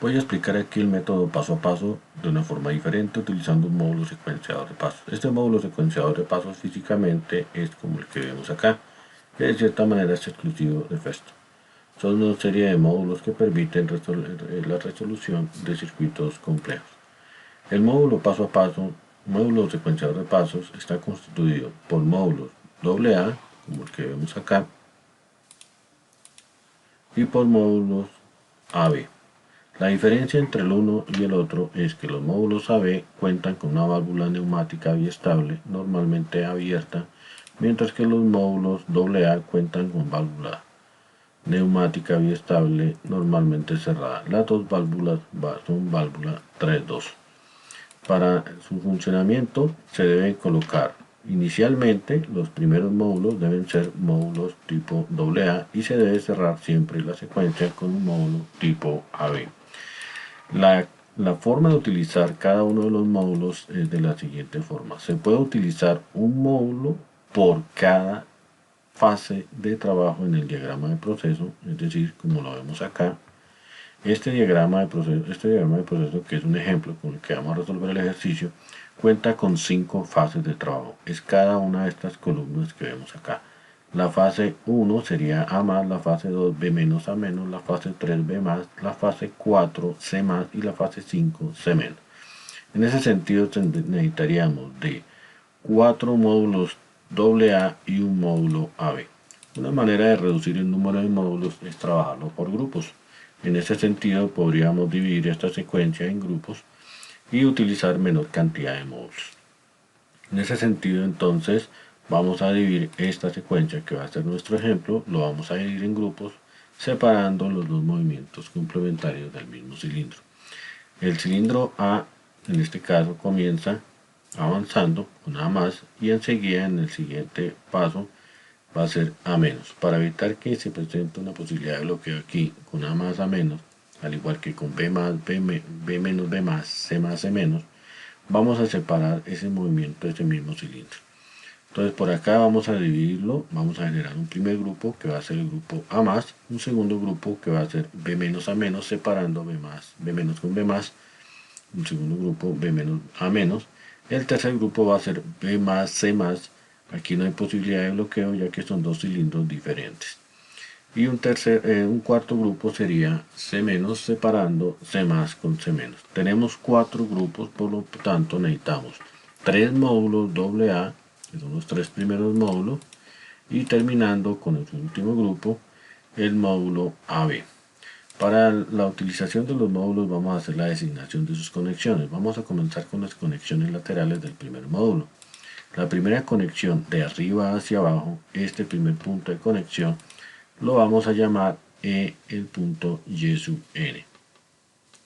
Voy a explicar aquí el método paso a paso de una forma diferente utilizando un módulo secuenciador de pasos. Este módulo secuenciador de pasos físicamente es como el que vemos acá, que de cierta manera es exclusivo de Festo. Son una serie de módulos que permiten la resolución de circuitos complejos. El módulo paso a paso, módulo secuenciador de pasos, está constituido por módulos AA, como el que vemos acá, y por módulos AB. La diferencia entre el uno y el otro es que los módulos AB cuentan con una válvula neumática biestable, normalmente abierta, mientras que los módulos AA cuentan con válvula neumática biestable, normalmente cerrada. Las dos válvulas son válvula 3-2. Para su funcionamiento se deben colocar inicialmente los primeros módulos deben ser módulos tipo AA y se debe cerrar siempre la secuencia con un módulo tipo AB. La forma de utilizar cada uno de los módulos es de la siguiente forma. Se puede utilizar un módulo por cada fase de trabajo en el diagrama de proceso, es decir, como lo vemos acá. Este diagrama de proceso, que es un ejemplo con el que vamos a resolver el ejercicio, cuenta con 5 fases de trabajo. Es cada una de estas columnas que vemos acá. La fase 1 sería A más, la fase 2 B menos A menos, la fase 3 B más, la fase 4 C más y la fase 5 C menos. En ese sentido necesitaríamos de 4 módulos AA y un módulo AB. Una manera de reducir el número de módulos es trabajarlo por grupos. En ese sentido podríamos dividir esta secuencia en grupos y utilizar menor cantidad de módulos. En ese sentido entonces vamos a dividir esta secuencia que va a ser nuestro ejemplo, lo vamos a dividir en grupos separando los dos movimientos complementarios del mismo cilindro. El cilindro A en este caso comienza avanzando con A más y enseguida en el siguiente paso va a ser A menos. Para evitar que se presente una posibilidad de bloqueo aquí con A más A menos, al igual que con B más B menos B más, C más C menos, vamos a separar ese movimiento de ese mismo cilindro. Entonces por acá vamos a dividirlo, vamos a generar un primer grupo que va a ser el grupo A más, un segundo grupo que va a ser B menos A menos, separando B más, B menos con B más, un segundo grupo B menos A menos, el tercer grupo va a ser B más C más, aquí no hay posibilidad de bloqueo ya que son dos cilindros diferentes. Y un cuarto grupo sería C menos separando C más con C menos. Tenemos 4 grupos, por lo tanto necesitamos 3 módulos AA, que son los 3 primeros módulos, y terminando con el último grupo, el módulo AB. Para la utilización de los módulos vamos a hacer la designación de sus conexiones. Vamos a comenzar con las conexiones laterales del primer módulo. La primera conexión de arriba hacia abajo, este primer punto de conexión, lo vamos a llamar el punto Y sub N.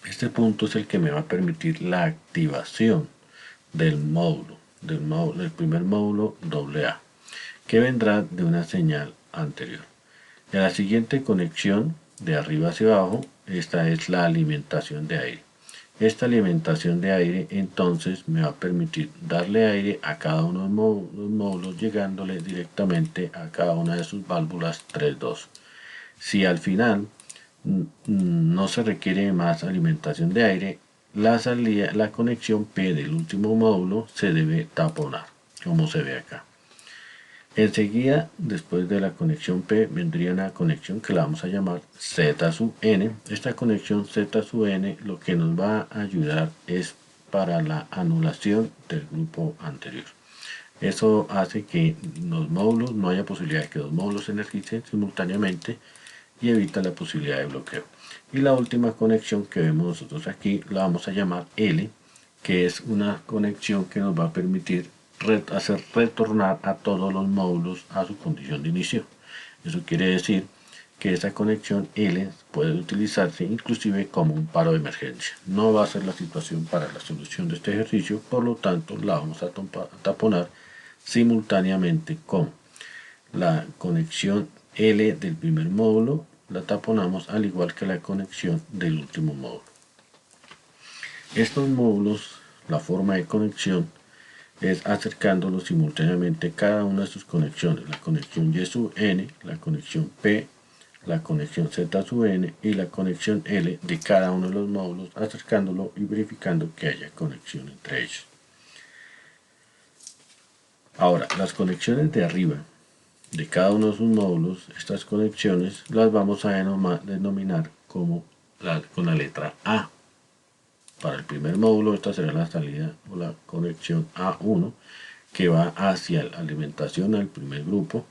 Este punto es el que me va a permitir la activación del primer módulo AA, que vendrá de una señal anterior. En la siguiente conexión de arriba hacia abajo, esta es la alimentación de aire. Esta alimentación de aire entonces me va a permitir darle aire a cada uno de los módulos llegándole directamente a cada una de sus válvulas 3-2. Si al final no se requiere más alimentación de aire, la conexión P del último módulo se debe taponar, como se ve acá. Enseguida, después de la conexión P, vendría una conexión que la vamos a llamar Z sub N. Esta conexión Z sub N lo que nos va a ayudar es para la anulación del grupo anterior. Eso hace que los módulos, no haya posibilidad de que dos módulos se energicen simultáneamente y evita la posibilidad de bloqueo. Y la última conexión que vemos nosotros aquí la vamos a llamar L, que es una conexión que nos va a permitir hacer retornar a todos los módulos a su condición de inicio. Eso quiere decir que esa conexión L puede utilizarse inclusive como un paro de emergencia. No va a ser la situación para la solución de este ejercicio, por lo tanto la vamos a taponar simultáneamente con la conexión L del primer módulo, la taponamos al igual que la conexión del último módulo. Estos módulos, la forma de conexión es acercándolos simultáneamente cada una de sus conexiones, la conexión Y sub N, la conexión P, la conexión Z sub n y la conexión L de cada uno de los módulos, acercándolo y verificando que haya conexión entre ellos. Ahora, las conexiones de arriba de cada uno de sus módulos, estas conexiones las vamos a denominar como con la letra A. Para el primer módulo, esta será la salida o la conexión A1 que va hacia la alimentación al primer grupo.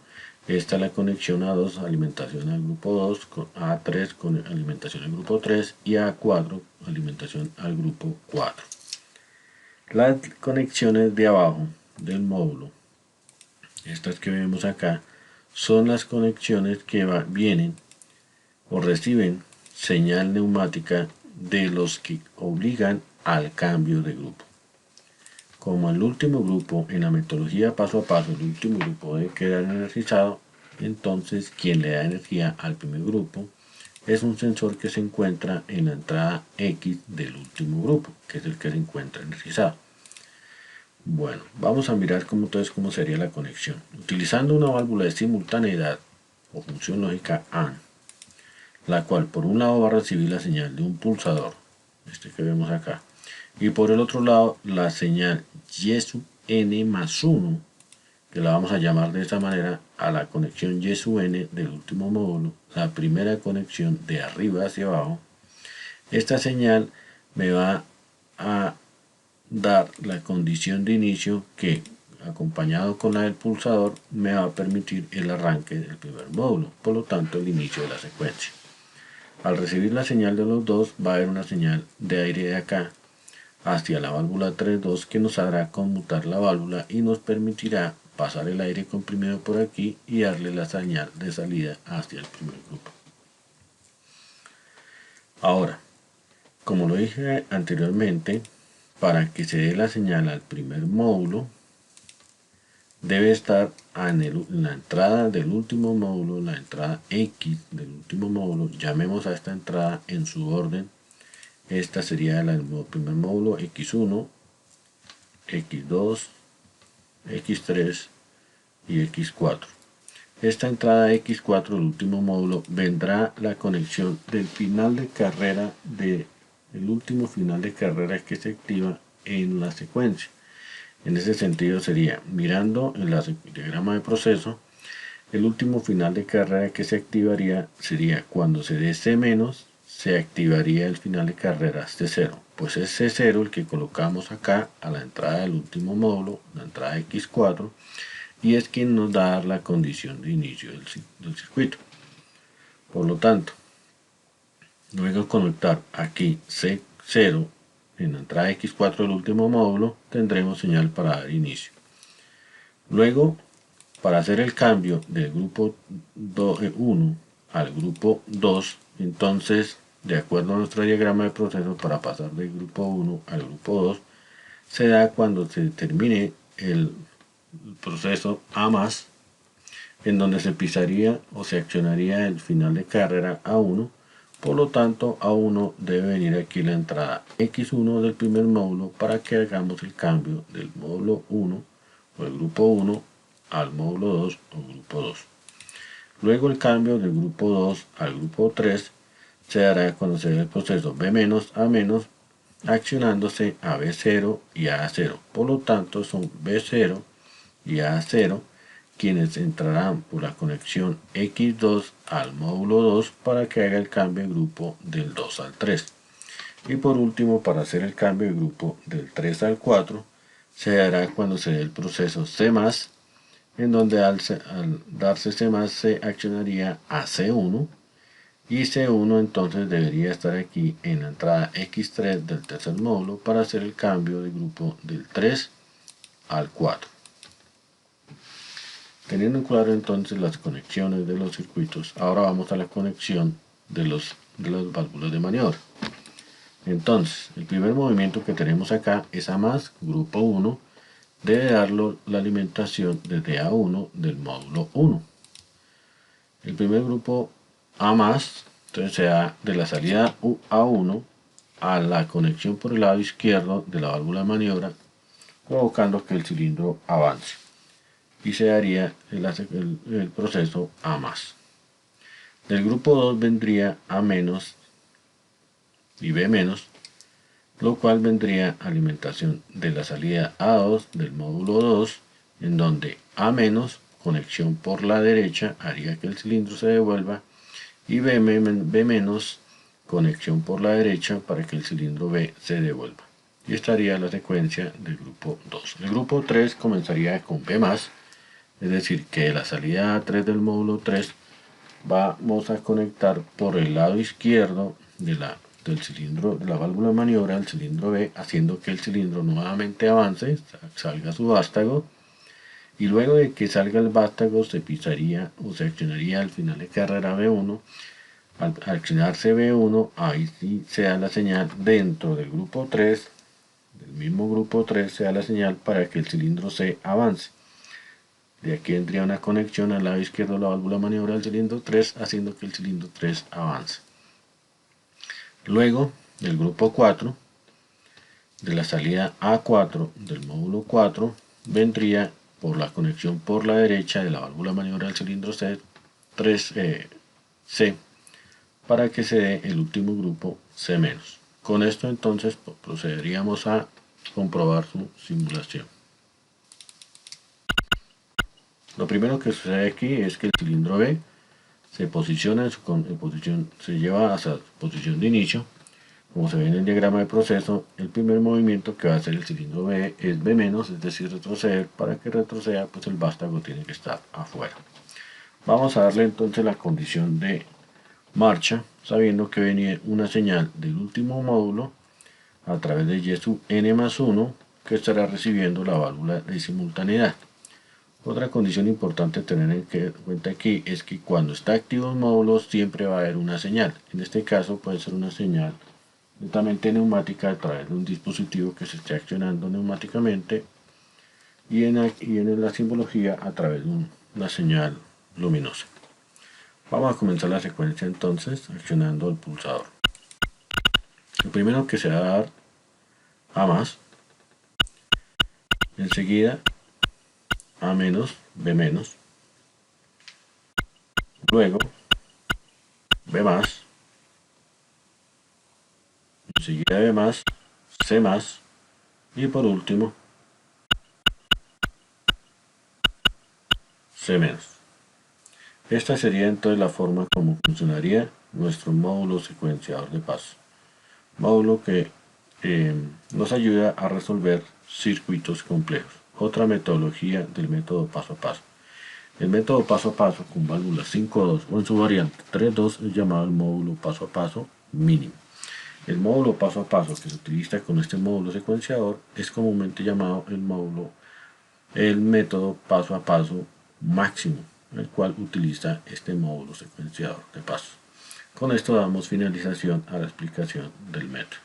Esta es la conexión A2, alimentación al grupo 2, con A3 con alimentación al grupo 3 y A4 alimentación al grupo 4. Las conexiones de abajo del módulo, estas que vemos acá, son las conexiones que vienen o reciben señal neumática de los que obligan al cambio de grupo. Como el último grupo en la metodología paso a paso, el último grupo debe quedar energizado, entonces quien le da energía al primer grupo es un sensor que se encuentra en la entrada X del último grupo, que es el que se encuentra energizado. Bueno, vamos a mirar cómo sería la conexión. Utilizando una válvula de simultaneidad o función lógica AND, la cual por un lado va a recibir la señal de un pulsador, este que vemos acá, y por el otro lado la señal Y sub n más 1, que la vamos a llamar de esta manera a la conexión Y sub n del último módulo, la primera conexión de arriba hacia abajo. Esta señal me va a dar la condición de inicio que, acompañado con la del pulsador, me va a permitir el arranque del primer módulo, por lo tanto el inicio de la secuencia. Al recibir la señal de los dos, va a haber una señal de aire de acá hacia la válvula 3.2 que nos hará conmutar la válvula y nos permitirá pasar el aire comprimido por aquí y darle la señal de salida hacia el primer grupo. Ahora, como lo dije anteriormente, para que se dé la señal al primer módulo, debe estar en la entrada del último módulo, la entrada X del último módulo. Llamemos a esta entrada en su orden. Esta sería el primer módulo X1, X2, X3 y X4. Esta entrada X4 del último módulo vendrá la conexión del final de carrera el último final de carrera que se activa en la secuencia. En ese sentido sería, mirando el diagrama de proceso, el último final de carrera que se activaría sería cuando se dé C-, se activaría el final de carrera C0. Pues es C0 el que colocamos acá a la entrada del último módulo, la entrada X4, y es quien nos da la condición de inicio del circuito. Por lo tanto, luego de conectar aquí C0 en la entrada X4 del último módulo, tendremos señal para dar inicio. Luego, para hacer el cambio del grupo 1 al grupo 2, entonces, de acuerdo a nuestro diagrama de proceso, para pasar del grupo 1 al grupo 2, se da cuando se termine el proceso A+, en donde se pisaría o se accionaría el final de carrera A1. Por lo tanto, A1 debe venir aquí la entrada X1 del primer módulo para que hagamos el cambio del módulo 1 o el grupo 1 al módulo 2 o grupo 2. Luego el cambio del grupo 2 al grupo 3 se dará cuando se dé el proceso B- A- accionándose a B0 y a A0. Por lo tanto, son B0 y A0 quienes entrarán por la conexión X2 al módulo 2 para que haga el cambio de grupo del 2 al 3. Y por último, para hacer el cambio de grupo del 3 al 4, se hará cuando se dé el proceso C+, en donde al darse C+, se accionaría a C1, y C1 entonces debería estar aquí en la entrada X3 del tercer módulo para hacer el cambio de grupo del 3 al 4. Teniendo claro entonces las conexiones de los circuitos, ahora vamos a la conexión de las válvulas de maniobra. Entonces, el primer movimiento que tenemos acá es A+, grupo 1, debe darlo la alimentación desde A1 del módulo 1. El primer grupo A+, entonces se da de la salida A1 a la conexión por el lado izquierdo de la válvula de maniobra, provocando que el cilindro avance. Y se daría el proceso A+. Del grupo 2 vendría A menos y B menos, lo cual vendría alimentación de la salida A2 del módulo 2, en donde A menos, conexión por la derecha, haría que el cilindro se devuelva, y B menos, conexión por la derecha para que el cilindro B se devuelva. Y estaría la secuencia del grupo 2. El grupo 3 comenzaría con B+, es decir, que de la salida A3 del módulo 3 vamos a conectar por el lado izquierdo del cilindro, de la válvula de maniobra al cilindro B, haciendo que el cilindro nuevamente avance, salga su vástago, y luego de que salga el vástago se pisaría o se accionaría al final de carrera B1. Al accionarse B1, ahí sí se da la señal dentro del grupo 3, del mismo grupo 3 se da la señal para que el cilindro C avance. De aquí vendría una conexión al lado izquierdo de la válvula de maniobra del cilindro 3, haciendo que el cilindro 3 avance. Luego, del grupo 4, de la salida A4 del módulo 4, vendría por la conexión por la derecha de la válvula de maniobra del cilindro C, C, para que se dé el último grupo C-. Con esto entonces procederíamos a comprobar su simulación. Lo primero que sucede aquí es que el cilindro B se posiciona se lleva hasta su posición de inicio. Como se ve en el diagrama de proceso, el primer movimiento que va a hacer el cilindro B es B-, es decir, retroceder. Para que retroceda, pues el vástago tiene que estar afuera. Vamos a darle entonces la condición de marcha, sabiendo que venía una señal del último módulo a través de Y sub n+1 que estará recibiendo la válvula de simultaneidad. Otra condición importante a tener en cuenta aquí es que cuando está activo el módulo siempre va a haber una señal. En este caso puede ser una señal netamente neumática a través de un dispositivo que se esté accionando neumáticamente, y en la simbología a través de una señal luminosa. Vamos a comenzar la secuencia entonces accionando el pulsador. Lo primero que se va a dar A+, enseguida A-, B-, luego B+, enseguida B+, C+, y por último C-. Esta sería entonces la forma como funcionaría nuestro módulo secuenciador de paso. Módulo que nos ayuda a resolver circuitos complejos. Otra metodología del método paso a paso. El método paso a paso con válvulas 5.2 o en su variante 3.2 es llamado el módulo paso a paso mínimo. El módulo paso a paso que se utiliza con este módulo secuenciador es comúnmente llamado el método paso a paso máximo, el cual utiliza este módulo secuenciador de paso. Con esto damos finalización a la explicación del método.